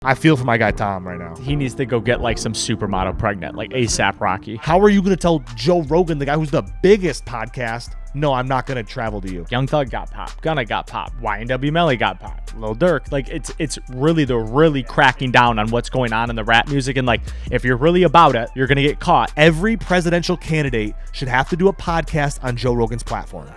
I feel for my guy Tom right now. He needs to go get like some supermodel pregnant, like ASAP Rocky. How are you going to tell Joe Rogan, the guy who's the biggest podcast, no, I'm not going to travel to you? Young Thug got popped. Gunna got popped. YNW Melly got popped. Lil Durk. Like, it's really, they're really cracking down on what's going on in the rap music. And like, if you're really about it, you're going to get caught. Every presidential candidate should have to do a podcast on Joe Rogan's platform.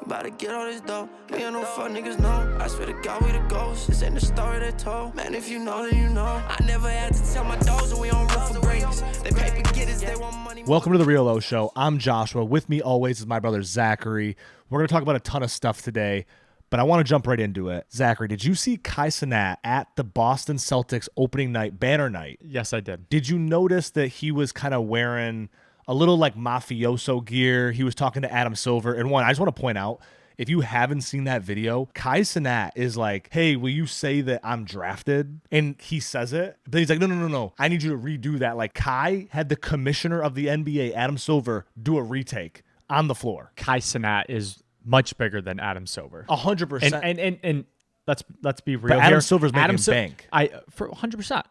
About to get all this dough. Me and no fuck niggas know. I swear to God we the ghosts. This ain't the story they told. Man, if you know, then you know. I never had to tell my dogs and we on rough for greatness. They paper getters, they want money. Welcome to the Real Oshow. I'm Joshua. With me always is my brother Zachary. We're going to talk about a ton of stuff today, but I want to jump right into it. Zachary, did you see Kai Cenat at the Boston Celtics opening night, banner night? Yes, I did. Did you notice that he was kind of wearing a little like mafioso gear? He was talking to Adam Silver. And one, I just want to point out, if you haven't seen that video, Kai Cenat is like, hey, will you say that I'm drafted? And he says it, but he's like, no. I need you to redo that. Like, Kai had the commissioner of the NBA, Adam Silver, do a retake on the floor. Kai Cenat is much bigger than Adam Silver. 100%. And let's be real. But Adam here. Silver's making bank. For 100%.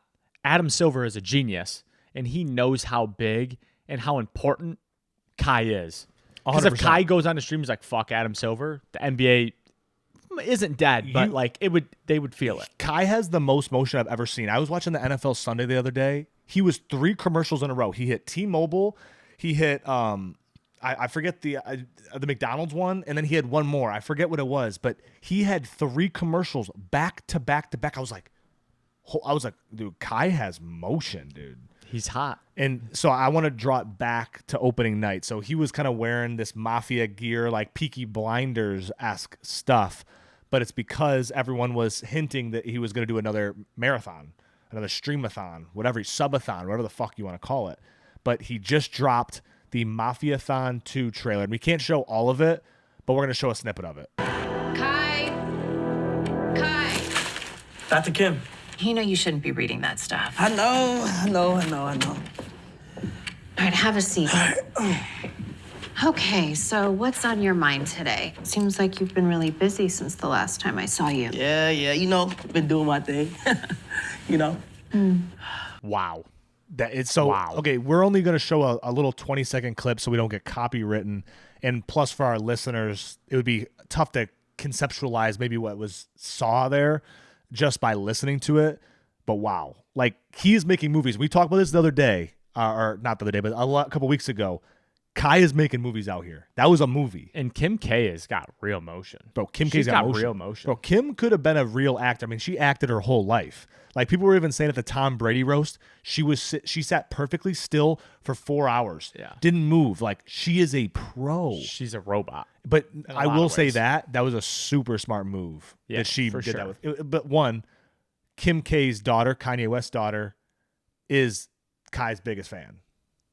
Adam Silver is a genius, and he knows how big and how important Kai is. Because if Kai goes on the stream, he's like, fuck Adam Silver, the NBA isn't dead, but like they would feel it. Kai has the most motion I've ever seen. I was watching the NFL Sunday the other day. He was 3 commercials in a row. He hit T-Mobile. He hit I forget the McDonald's one, and then he had one more. I forget what it was, but he had 3 commercials back to back to back. I was like, dude, Kai has motion, dude. He's hot. And so I want to draw it back to opening night. So he was kind of wearing this mafia gear, like Peaky Blinders-esque stuff, but it's because everyone was hinting that he was going to do another marathon, another streamathon, whatever, subathon, whatever the fuck you want to call it. But he just dropped the Mafiathon 2 trailer. And we can't show all of it, but we're going to show a snippet of it. Kai. Dr. Kim. You know you shouldn't be reading that stuff. I know. All right, have a seat. Okay, so what's on your mind today? Seems like you've been really busy since the last time I saw you. Yeah, been doing my thing. Wow. Wow. Okay, we're only going to show a little 20-second clip so we don't get copywritten. And plus, for our listeners, it would be tough to conceptualize maybe what was saw there just by listening to it. But wow, like, he is making movies. We talked about this the other day, or not the other day, but a couple weeks ago. Kai is making movies out here. That was a movie. And Kim K has got real motion. Bro, K's got motion. Real motion. Bro, Kim could have been a real actor. I mean, she acted her whole life. Like, people were even saying at the Tom Brady roast, she sat perfectly still for 4 hours. Yeah. Didn't move. Like, she is a pro. She's a robot. But I will say that was a super smart move that she did that with. But one, Kim K's daughter, Kanye West's daughter, is Kai's biggest fan.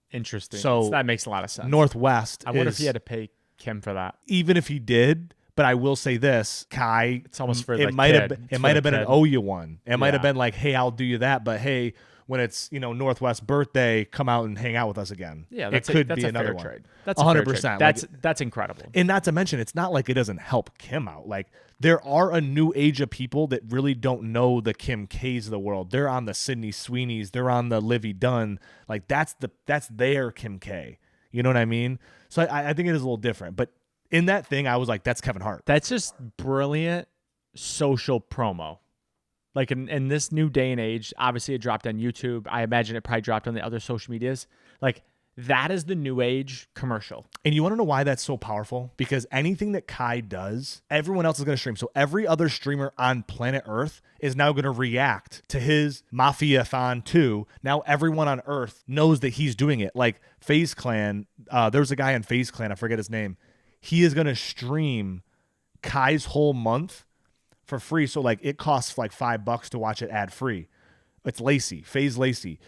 Interesting. So that makes a lot of sense. Northwest. I wonder if he had to pay Kim for that. Even if he did, but I will say this, Kai. It's almost for it the might kid. have. It might have been an owe you one. It might have been like, hey, I'll do you that, but hey, when it's Northwest's birthday, come out and hang out with us again. Yeah, that's another one. Trade. That's 100%. That's incredible. And not to mention, it's not like it doesn't help Kim out. Like, there are a new age of people that really don't know the Kim K's of the world. They're on the Sydney Sweeneys. They're on the Livy Dunn. Like, that's their Kim K. You know what I mean? So I think it is a little different. But in that thing, I was like, that's Kevin Hart. That's just brilliant social promo. Like, in this new day and age, obviously it dropped on YouTube. I imagine it probably dropped on the other social medias. Like, that is the new age commercial. And you want to know why that's so powerful? Because anything that Kai does, everyone else is going to stream. So every other streamer on planet Earth is now going to react to his Mafiathon 2. Now everyone on Earth knows that he's doing it. Like, FaZe Clan, there's a guy on FaZe Clan, I forget his name. He is going to stream Kai's whole month for free. So, like, it costs like $5 to watch it ad free. It's Lacey, FaZe Lacey.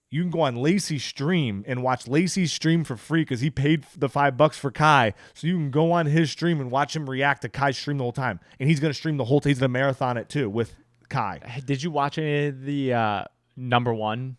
You can go on Lacey's stream and watch Lacey's stream for free because he paid the $5 for Kai. So you can go on his stream and watch him react to Kai's stream the whole time. And he's going to stream the whole time. He's going to marathon it too with Kai. Did you watch any of the number one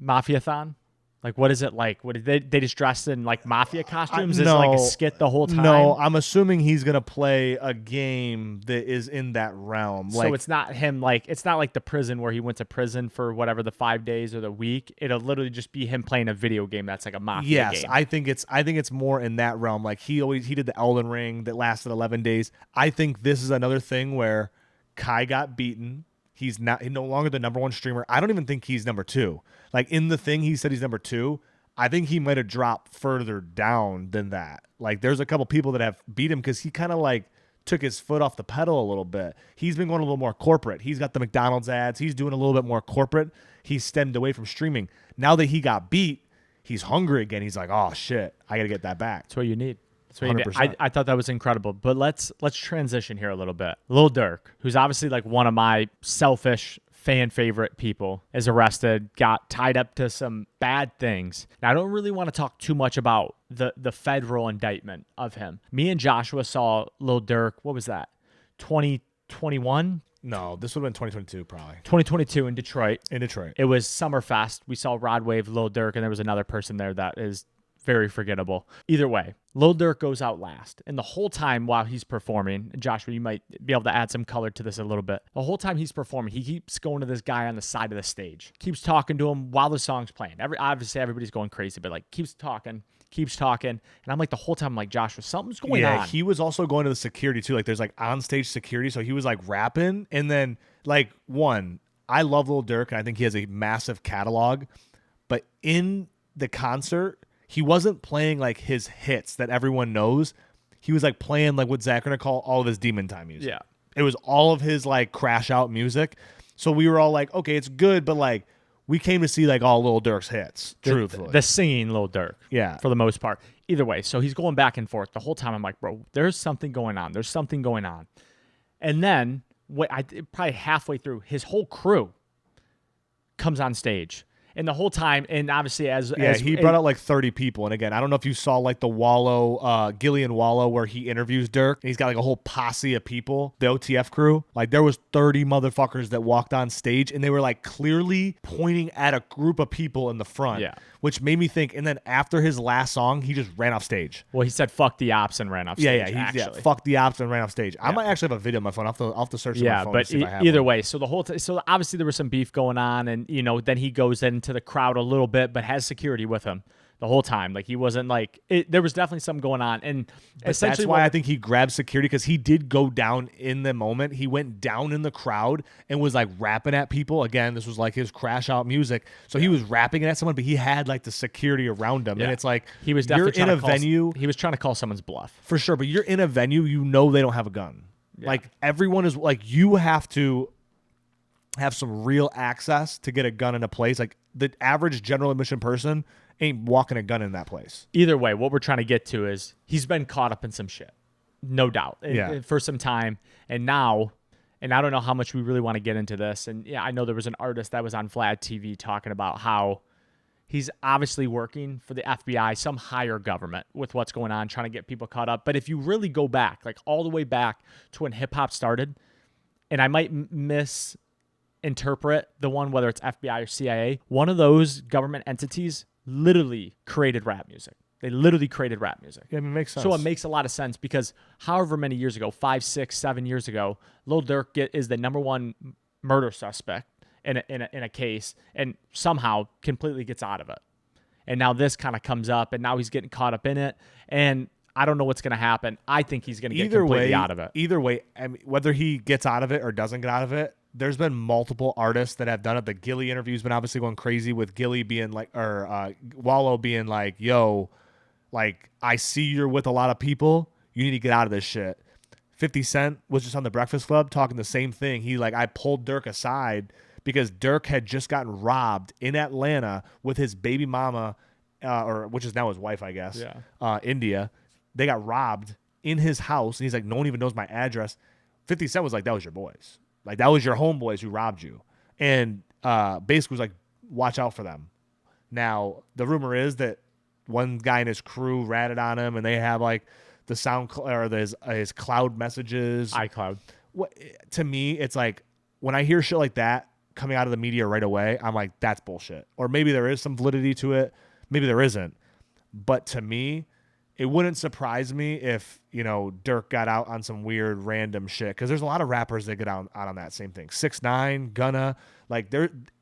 Mafiathon? Like, what is it like? What did they just dressed in like mafia costumes? Is it no, like a skit the whole time? No, I'm assuming he's gonna play a game that is in that realm. So like, it's not him. Like, it's not like the prison where he went to prison for whatever the 5 days or the week. It'll literally just be him playing a video game that's like a mafia game. I think it's more in that realm. Like he did the Elden Ring that lasted 11 days. I think this is another thing where Kai got beaten. He's no longer the number one streamer. I don't even think he's number 2. Like in the thing, he said he's number 2. I think he might have dropped further down than that. Like there's a couple people that have beat him because he kind of like took his foot off the pedal a little bit. He's been going a little more corporate. He's got the McDonald's ads. He's doing a little bit more corporate. He's stemmed away from streaming. Now that he got beat, he's hungry again. He's like, oh shit, I got to get that back. That's what you need. I thought that was incredible. But let's transition here a little bit. Lil Durk, who's obviously like one of my selfish fan favorite people, is arrested, got tied up to some bad things. Now, I don't really want to talk too much about the federal indictment of him. Me and Joshua saw Lil Durk, what was that, 2021? No, this would have been 2022 probably. 2022 in Detroit. It was Summerfest. We saw Rod Wave, Lil Durk, and there was another person there that is very forgettable. Either way, Lil Durk goes out last. And the whole time while he's performing, Joshua, you might be able to add some color to this a little bit. The whole time he's performing, he keeps going to this guy on the side of the stage. Keeps talking to him while the song's playing. Obviously, everybody's going crazy, but like keeps talking. And I'm like the whole time, I'm like, Joshua, something's going on. Yeah, he was also going to the security too. Like there's like on-stage security. So he was like rapping. And then like I love Lil Durk and I think he has a massive catalog. But in the concert, he wasn't playing like his hits that everyone knows. He was like playing like what Zachary call all of his demon time music. Yeah. It was all of his like crash out music. So we were all like, okay, it's good, but like we came to see like all Lil Durk's hits, truthfully. The singing Lil Durk. Yeah. For the most part. Either way, so he's going back and forth. The whole time I'm like, bro, there's something going on. And then probably halfway through, his whole crew comes on stage. And the whole time, and obviously he brought out like 30 people. And again, I don't know if you saw like the Wallow, Gillian Wallow, where he interviews Durk. And he's got like a whole posse of people, the OTF crew. Like there was 30 motherfuckers that walked on stage and they were like clearly pointing at a group of people in the front. Yeah. Which made me think, and then after his last song, he just ran off stage. Well, he said, fuck the ops and ran off stage. Fuck the ops and ran off stage. Yeah. I might actually have a video on my phone. I'll have to search on my phone. But either way, so the whole so obviously there was some beef going on, and then he goes into the crowd a little bit, but has security with him the whole time. Like he wasn't like there was definitely something going on, and essentially that's why I think he grabbed security, because he did go down in the moment. He went down in the crowd and was like rapping at people. Again, this was like his crash out music, so he was rapping at someone, but he had like the security around him, and it's like he was definitely you're in a venue. He was trying to call someone's bluff for sure, but you're in a venue. They don't have a gun. Yeah. Like everyone is like, you have to have some real access to get a gun in a place. Like the average general admission person ain't walking a gun in that place. Either way, what we're trying to get to is he's been caught up in some shit, no doubt, for some time. And now, and I don't know how much we really want to get into this. And yeah, I know there was an artist that was on Vlad TV talking about how he's obviously working for the FBI, some higher government, with what's going on, trying to get people caught up. But if you really go back, like all the way back to when hip hop started, and I might misinterpret the one, whether it's FBI or CIA, one of those government entities literally created rap music. They literally created rap music. Yeah, it makes sense. So it makes a lot of sense, because however many years ago, 5, 6, 7 years ago, Lil Durk is the number one murder suspect in a case, and somehow completely gets out of it. And now this kind of comes up, and now he's getting caught up in it, and I don't know what's going to happen. I think he's going to get completely out of it. Either way, I mean, whether he gets out of it or doesn't get out of it, there's been multiple artists that have done it. The Gilly interview's been obviously going crazy, with Gilly being like, or Wallow being like, yo, like, I see you're with a lot of people. You need to get out of this shit. 50 Cent was just on the Breakfast Club talking the same thing. He I pulled Durk aside because Durk had just gotten robbed in Atlanta with his baby mama, which is now his wife, I guess. Yeah. India. They got robbed in his house, and he's like, no one even knows my address. 50 Cent was like, that was your boys. Like, that was your homeboys who robbed you. And basically was like, watch out for them. Now, the rumor is that one guy in his crew ratted on him, and they have like the his cloud messages. iCloud. To me, it's like, when I hear shit like that coming out of the media right away, I'm like, that's bullshit. Or maybe there is some validity to it. Maybe there isn't. But to me, it wouldn't surprise me if, Durk got out on some weird random shit, because there's a lot of rappers that get out on that same thing. 6ix9ine, Gunna, like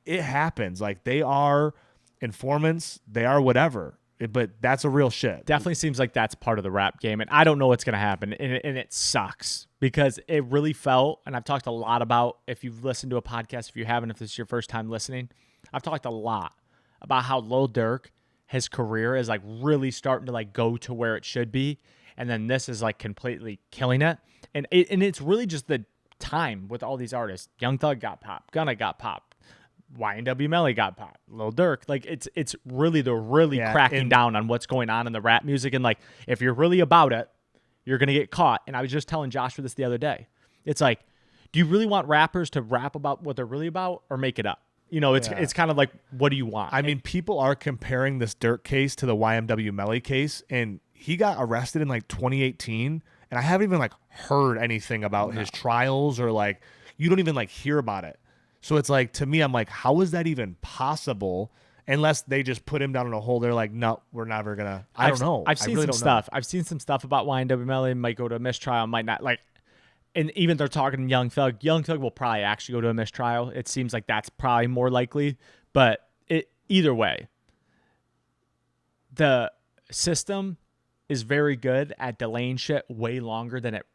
it happens. Like they are informants, they are whatever. But that's a real shit. Definitely seems like that's part of the rap game, and I don't know what's going to happen, and it sucks because it really felt, and I've talked a lot about, if you've listened to a podcast, if you haven't, if this is your first time listening, I've talked a lot about how Lil Durk, his career is like really starting to like go to where it should be, and then this is like completely killing it, and it's really just the time with all these artists. Young Thug got popped, Gunna got popped, YNW Melly got popped, Lil Durk. Like it's really cracking down on what's going on in the rap music, and like if you're really about it, you're gonna get caught. And I was just telling Joshua this the other day. It's like, do you really want rappers to rap about what they're really about, or make it up? It's kind of like, what do you want? I mean, people are comparing this Durk case to the YNW Melly case, and he got arrested in like 2018, and I haven't even like heard anything about his trials, or like you don't even like hear about it. So it's like, to me, I'm like, how is that even possible? Unless they just put him down in a hole. They're like, no, we're never gonna. I don't know. I've seen some stuff. I've seen some stuff about YNW Melly, might go to a mistrial, might not. Like, and even they're talking Young Thug. Young Thug will probably actually go to a mistrial. It seems like that's probably more likely. But either way, the system is very good at delaying shit way longer than it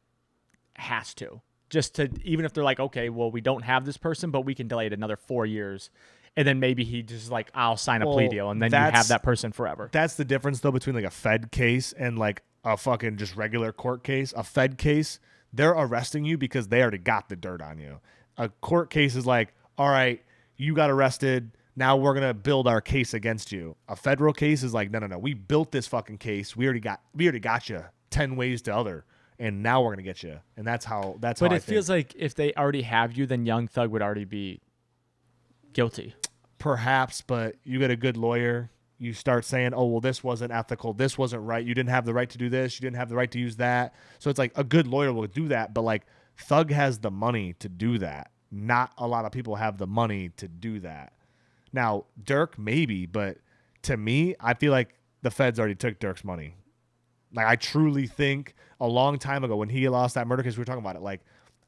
has to. Just to, even if they're like, okay, well, we don't have this person, but we can delay it another 4 years. And then maybe he just like, I'll sign a plea deal. And then you have that person forever. That's the difference, though, between like a Fed case and like a fucking just regular court case. A Fed case, they're arresting you because they already got the dirt on you. A court case is like, all right, you got arrested. Now we're going to build our case against you. A federal case is like, no. We built this fucking case. We already got you 10 ways to other. And now we're gonna get you, and that's how. But it feels like if they already have you, then Young Thug would already be guilty. Perhaps, but you get a good lawyer. You start saying, "Oh, well, this wasn't ethical. This wasn't right. You didn't have the right to do this. You didn't have the right to use that." So it's like a good lawyer will do that, but like Thug has the money to do that. Not a lot of people have the money to do that. Now, Durk maybe, but to me, I feel like the feds already took Durk's money. Like, I truly think a long time ago when he lost that murder case, we were talking about it. Like,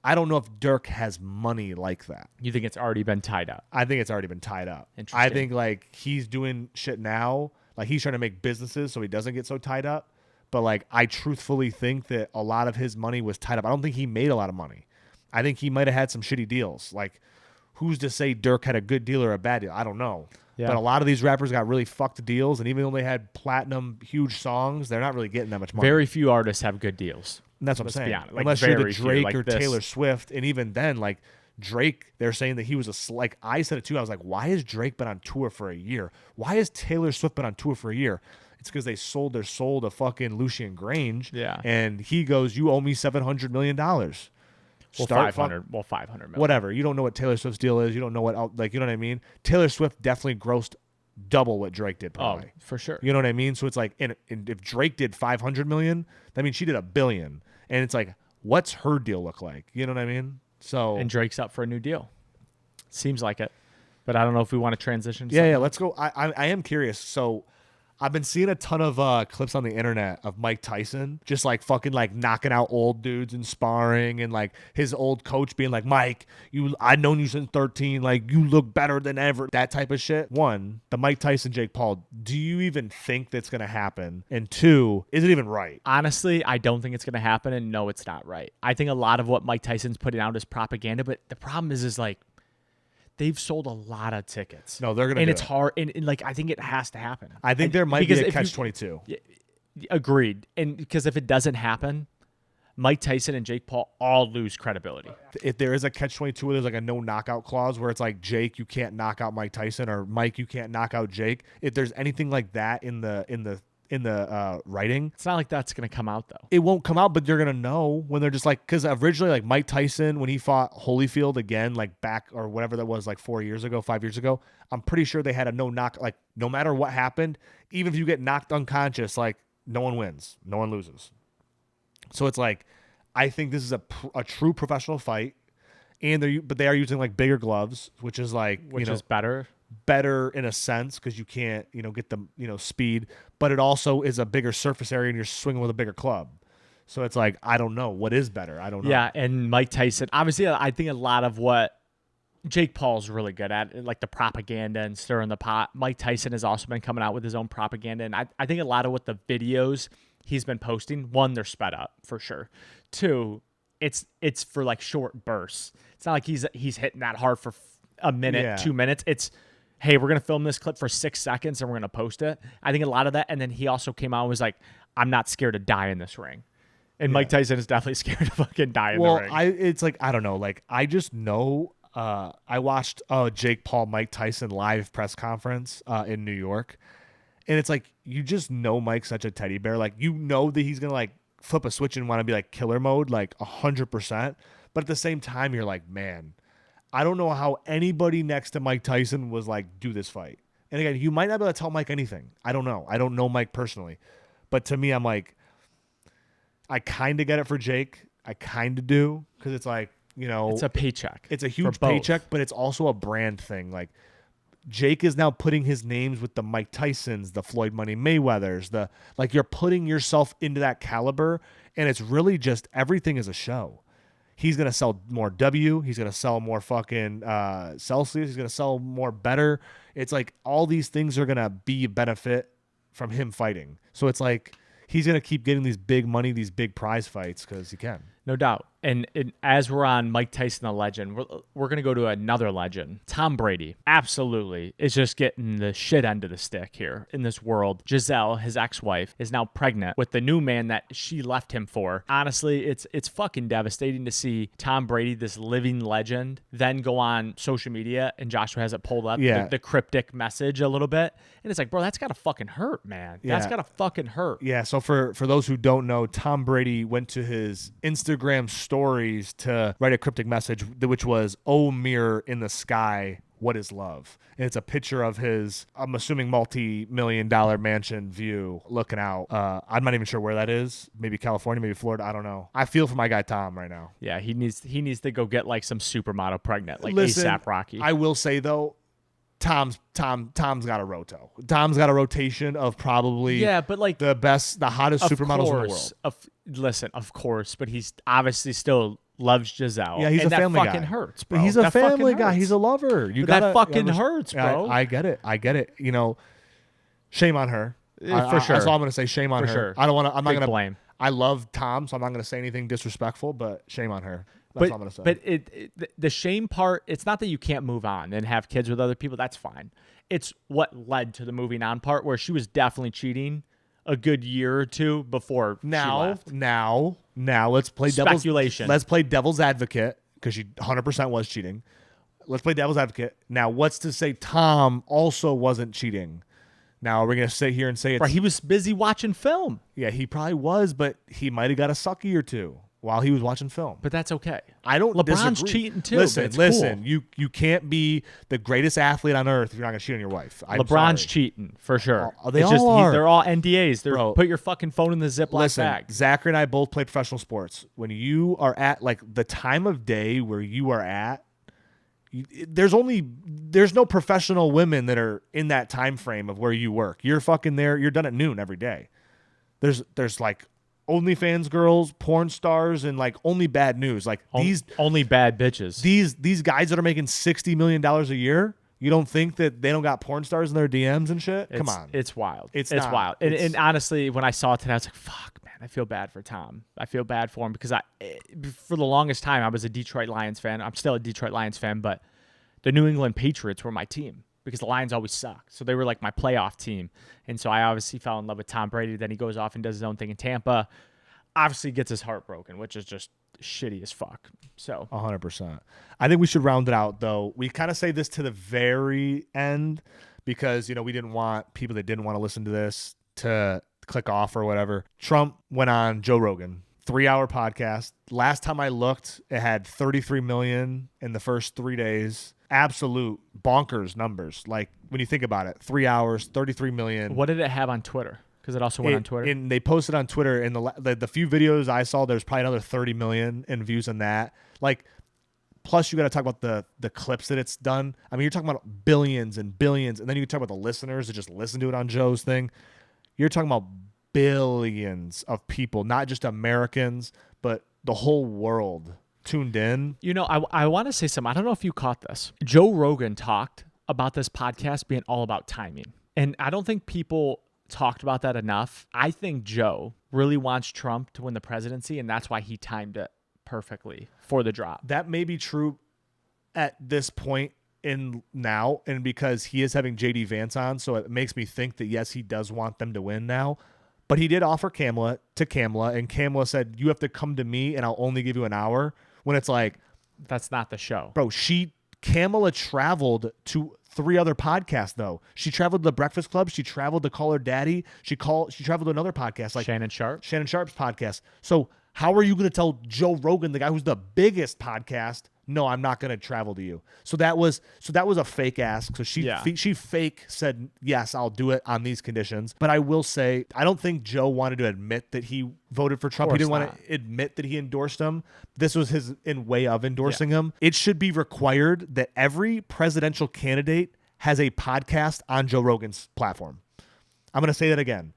I don't know if Durk has money like that. You think it's already been tied up? I think it's already been tied up. Interesting. I think, like, he's doing shit now. Like, he's trying to make businesses so he doesn't get so tied up. But, like, I truthfully think that a lot of his money was tied up. I don't think he made a lot of money. I think he might have had some shitty deals. Like, who's to say Durk had a good deal or a bad deal? I don't know. Yeah. But a lot of these rappers got really fucked deals, and even though they had platinum huge songs, they're not really getting that much money. Very few artists have good deals. And that's what I'm saying. Like, unless you're the Drake or Taylor Swift, and even then, like Drake, they're saying that he was like I said it too. I was like, why has Drake been on tour for a year? Why has Taylor Swift been on tour for a year? It's because they sold their soul to fucking Lucian Grange. Yeah. And he goes, "You owe me $700 million." Well, 500 million. Whatever. You don't know what Taylor Swift's deal is. You don't know what, like, you know what I mean? Taylor Swift definitely grossed double what Drake did, probably. Oh, for sure. You know what I mean? So it's like, and if Drake did 500 million, that means she did $1 billion. And it's like, what's her deal look like? You know what I mean? So. And Drake's up for a new deal. Seems like it. But I don't know if we want to transition to Yeah, let's go. I am curious. So I've been seeing a ton of clips on the internet of Mike Tyson just like fucking like knocking out old dudes and sparring, and like his old coach being like, "Mike, I've known you since 13. Like, you look better than ever." That type of shit. One, the Mike Tyson, Jake Paul. Do you even think that's gonna happen? And two, is it even right? Honestly, I don't think it's gonna happen, and no, it's not right. I think a lot of what Mike Tyson's putting out is propaganda, but the problem is like, they've sold a lot of tickets. No, they're gonna, and it's hard. And like, I think it has to happen. I think there might be a catch-22. Agreed. And because if it doesn't happen, Mike Tyson and Jake Paul all lose credibility. If there is a catch-22 where there's like a no knockout clause where it's like, Jake, you can't knock out Mike Tyson, or Mike, you can't knock out Jake. If there's anything like that in the writing, it's not like that's gonna come out though. It won't come out, but you're gonna know when they're just like, because originally, like Mike Tyson, when he fought Holyfield again, like back or whatever that was, like 5 years ago, I'm pretty sure they had a no knock. Like, no matter what happened, even if you get knocked unconscious, like, no one wins, no one loses. So it's like, I think this is a true professional fight, and they are using like bigger gloves, which is like is better in a sense because you can't get the speed, but it also is a bigger surface area and you're swinging with a bigger club. So it's like, I don't know what is better. I don't know. Yeah, and Mike Tyson, obviously, I think a lot of what Jake Paul's really good at, like the propaganda and stirring the pot. Mike Tyson has also been coming out with his own propaganda, and I think a lot of what the videos he's been posting, one, they're sped up for sure. Two, it's for like short bursts. It's not like he's hitting that hard for a minute, 2 minutes. It's, hey, we're gonna film this clip for 6 seconds and we're gonna post it. I think a lot of that, and then he also came out and was like, I'm not scared to die in this ring. And Mike Tyson is definitely scared to fucking die in the ring. It's like, I don't know. Like, I just know, I watched Jake Paul, Mike Tyson live press conference in New York. And it's like, you just know Mike's such a teddy bear. Like, you know that he's going to like flip a switch and want to be like killer mode, like 100%. But at the same time, you're like, man, I don't know how anybody next to Mike Tyson was like, do this fight. And again, you might not be able to tell Mike anything. I don't know. I don't know Mike personally. But to me, I'm like, I kind of get it for Jake. I kind of do, because it's like, it's a paycheck. It's a huge paycheck, but it's also a brand thing. Like, Jake is now putting his names with the Mike Tysons, the Floyd Money Mayweathers, you're putting yourself into that caliber, and it's really just everything is a show. He's going to sell more he's going to sell more fucking Celsius, he's going to sell more better. It's like all these things are going to be a benefit from him fighting. So it's like, he's going to keep getting these big money, these big prize fights because he can. No doubt. And as we're on Mike Tyson, the legend, we're going to go to another legend. Tom Brady, absolutely, is just getting the shit end of the stick here in this world. Gisele, his ex-wife, is now pregnant with the new man that she left him for. Honestly, it's fucking devastating to see Tom Brady, this living legend, then go on social media, and Joshua has it pulled up, the cryptic message a little bit. And it's like, bro, that's got to fucking hurt, man. That's got to fucking hurt. Yeah, so for those who don't know, Tom Brady went to his Instagram stories to write a cryptic message, which was, "Oh, mirror in the sky, what is love?" And it's a picture of his, I'm assuming, multi-million-dollar mansion view looking out. I'm not even sure where that is. Maybe California, maybe Florida. I don't know. I feel for my guy Tom right now. Yeah, he needs to go get like some supermodel pregnant, like Listen, ASAP Rocky. I will say though, Tom's got a roto. Tom's got a rotation of probably but like the hottest supermodels in the world. Listen, of course, but he's obviously still loves Gisele. Yeah, he's a family guy. That fucking hurts, bro. But he's a family guy. He's a lover. That fucking hurts, bro. I get it. Shame on her. For sure. That's all I'm gonna say. Shame on her. Sure. I don't want to. I'm not gonna blame. I love Tom, so I'm not gonna say anything disrespectful. But shame on her. That's all I'm gonna say. But the shame part, it's not that you can't move on and have kids with other people. That's fine. It's what led to the moving on part, where she was definitely cheating a good year or two before she left. Now, let's play speculation. Let's play devil's advocate, because she 100% was cheating. Let's play devil's advocate. Now, what's to say Tom also wasn't cheating? Now, we're going to sit here and say it's... Right, he was busy watching film. Yeah, he probably was, but he might have got a sucky or two while he was watching film. But that's okay. I don't LeBron's disagree. cheating too. Listen, cool. you can't be the greatest athlete on earth if you're not going to cheat on your wife. LeBron's cheating, for sure. They all are. They're all NDAs. Bro, put your fucking phone in the Ziploc bag. Zachary and I both play professional sports. When you are at like the time of day where you are at, there's no professional women that are in that time frame of where you work. You're fucking there. You're done at noon every day. There's like OnlyFans girls, porn stars, and like only bad news. Like only bad bitches. These guys that are making $60 million a year, you don't think that they don't got porn stars in their DMs and shit? Come on. It's wild. It's not. wild. And honestly, when I saw it today, I was like, fuck, man, I feel bad for Tom. I feel bad for him because for the longest time, I was a Detroit Lions fan. I'm still a Detroit Lions fan, but the New England Patriots were my team, because the Lions always suck. So they were like my playoff team. And so I obviously fell in love with Tom Brady. Then he goes off and does his own thing in Tampa. Obviously gets his heart broken, which is just shitty as fuck. So 100%. I think we should round it out, though. We kind of say this to the very end because, we didn't want people that didn't want to listen to this to click off or whatever. Trump went on Joe Rogan, 3-hour podcast. Last time I looked, it had 33 million in the first 3 days. Absolute bonkers numbers. Like, when you think about it, 3 hours, 33 million. What did it have on Twitter? Because it also went on Twitter. And they posted on Twitter, and the few videos I saw, there's probably another 30 million in views on that. Like, Plus, you got to talk about the clips that it's done. I mean, you're talking about billions and billions, and then you talk about the listeners that just listen to it on Joe's thing. You're talking about billions of people, not just Americans, but the whole world tuned in. You know, I want to say something. I don't know if you caught this. Joe Rogan talked about this podcast being all about timing. And I don't think people talked about that enough. I think Joe really wants Trump to win the presidency, and that's why he timed it perfectly for the drop. That may be true at this point in now, and because he is having JD Vance on, so it makes me think that yes, he does want them to win now. But he did offer Kamala, and Kamala said, you have to come to me and I'll only give you an hour. When it's like, that's not the show. Bro, Kamala traveled to 3 other podcasts though. She traveled to the Breakfast Club, she traveled to Call Her Daddy, she traveled to another podcast like Shannon Sharp's podcast. So how are you going to tell Joe Rogan, the guy who's the biggest podcast, no, I'm not going to travel to you? So that was a fake ask. So she fake said, yes, I'll do it on these conditions. But I will say, I don't think Joe wanted to admit that he voted for Trump. He didn't want to admit that he endorsed him. This was his way of endorsing him. It should be required that every presidential candidate has a podcast on Joe Rogan's platform. I'm going to say that again.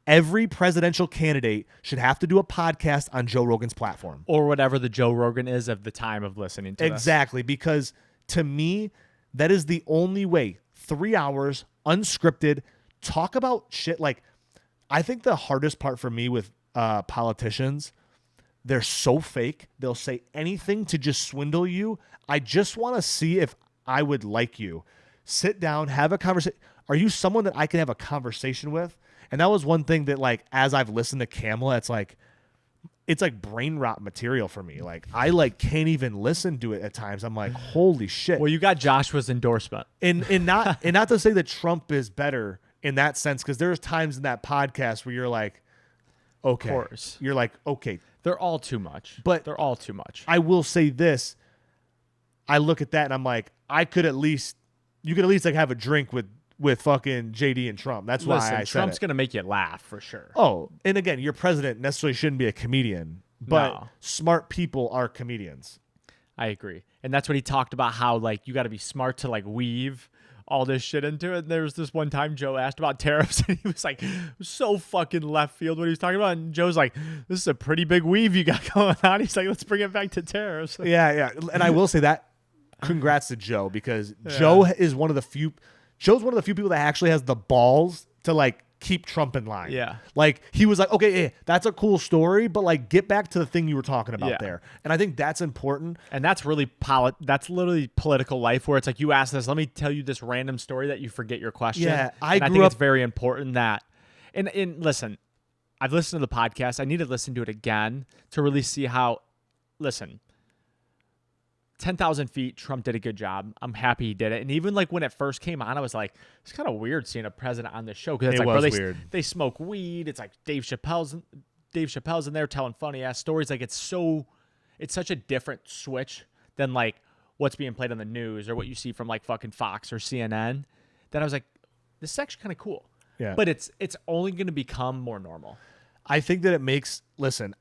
Every presidential candidate should have to do a podcast on Joe Rogan's platform. Or whatever the Joe Rogan is of the time of listening to Exactly, because to me, that is the only way. 3 hours, unscripted, talk about shit. Like, I think the hardest part for me with politicians, they're so fake. They'll say anything to just swindle you. I just want to see if I would like you. Sit down, have a conversation. Are you someone that I can have a conversation with? And that was one thing that, like, as I've listened to Kamala, it's like brain rot material for me. Like, I can't even listen to it at times. I'm like, holy shit. Well, you got Joshua's endorsement. And not to say that Trump is better in that sense, because there's times in that podcast where you're like, okay. Of course. You're like, okay. They're all too much. But they're all too much. I will say this. I look at that and I'm like, you could at least like have a drink with fucking JD and Trump. That's why I said Trump's going to make you laugh for sure. Oh, and again, your president necessarily shouldn't be a comedian, but smart people are comedians. I agree. And that's what he talked about, how, like, you got to be smart to, like, weave all this shit into it. And there was this one time Joe asked about tariffs, and he was like, so fucking left field what he was talking about. And Joe's like, this is a pretty big weave you got going on. He's like, let's bring it back to tariffs. Yeah. And I will say that, congrats to Joe, because Joe is one of the few people that actually has the balls to, like, keep Trump in line. Yeah. Like, he was like, okay, that's a cool story, but, like, get back to the thing you were talking about there. And I think that's important. And that's really that's literally political life, where it's like, you ask this, let me tell you this random story that you forget your question. Yeah. I think it's very important that, and listen, I've listened to the podcast. I need to listen to it again to really see how, listen, 10,000 feet, Trump did a good job. I'm happy he did it. And even, like, when it first came on, I was like, it's kind of weird seeing a president on this show, because it's like, bro, weird. They smoke weed. It's like Dave Chappelle's in there telling funny ass stories. Like, it's such a different switch than, like, what's being played on the news or what you see from, like, fucking Fox or CNN. That I was like, this is actually kind of cool. Yeah. But it's only going to become more normal. I think that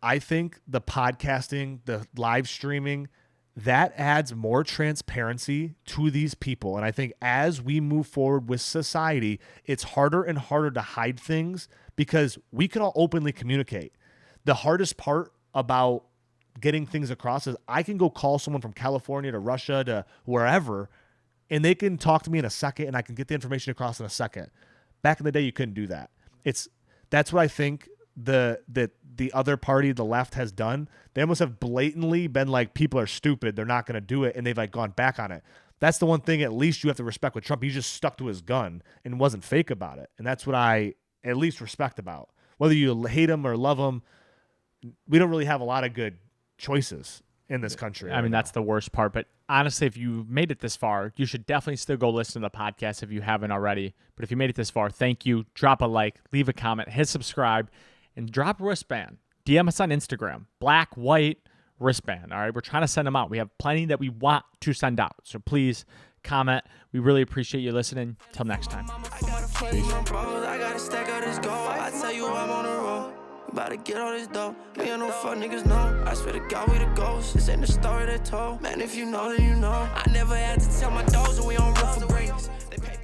I think the podcasting, the live streaming, that adds more transparency to these people. And I think as we move forward with society, it's harder and harder to hide things, because we can all openly communicate. The hardest part about getting things across is I can go call someone from California to Russia to wherever, and they can talk to me in a second, and I can get the information across in a second. Back in the day, you couldn't do that. That's what I think the other party, the left, has done. They almost have blatantly been like, people are stupid, they're not going to do it, and they've, like, gone back on it. That's the one thing at least you have to respect with Trump. He just stuck to his gun and wasn't fake about it, and that's what I at least respect about. Whether you hate him or love him, we don't really have a lot of good choices in this country. I mean, that's the worst part. But honestly, if you made it this far, you should definitely still go listen to the podcast if you haven't already. But if you made it this far, thank you. Drop a like, leave a comment, hit subscribe, and drop a wristband. DM us on Instagram, black, white, wristband. All right, we're trying to send them out. We have plenty that we want to send out. So please comment. We really appreciate you listening. Till next time. I got a stack of this gold. I tell you I'm on a roll. About to get all this dough. Me and no fuck niggas know. I swear to God we the ghosts. This ain't the story they told. Man, if you know, then you know. I never had to tell my dogs that we on road for greatness. They pay